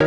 There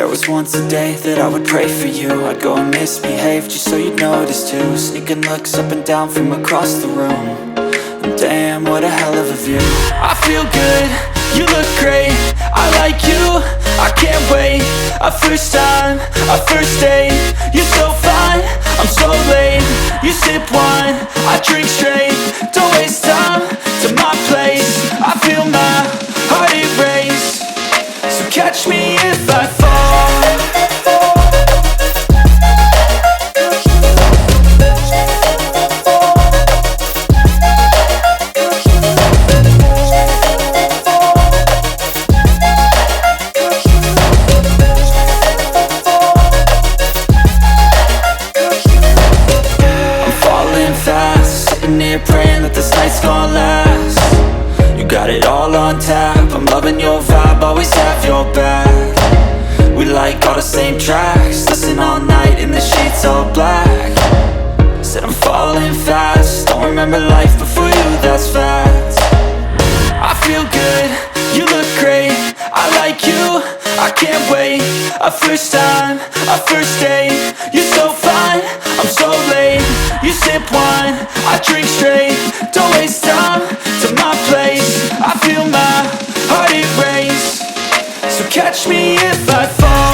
was once a day that I would pray for you. I'd go and misbehave just so you'd notice too. Sneaking looks up and down from across the room. And damn, what a hell of a view. I feel good, you look great, I like you, I can't wait. A first time, a first date. You're so fine, I'm so late. You sip wine, I drink straight. Don't waste time to my place. I feel my heart erase. So catch me if I fall. I'm falling fast, sitting here praying that this night's gonna last. You got it all on tap, I'm loving your vibe, always have your back. We like all the same tracks, listen all night in the sheets all black. Said I'm falling fast, don't remember life before you, that's fact. I feel good, you look great, I like you, I can't wait. A first time, a first date. You're so fine, I'm so late. You sip wine, I drink straight. Don't waste time to my place. I feel my heart erase. So catch me if I fall.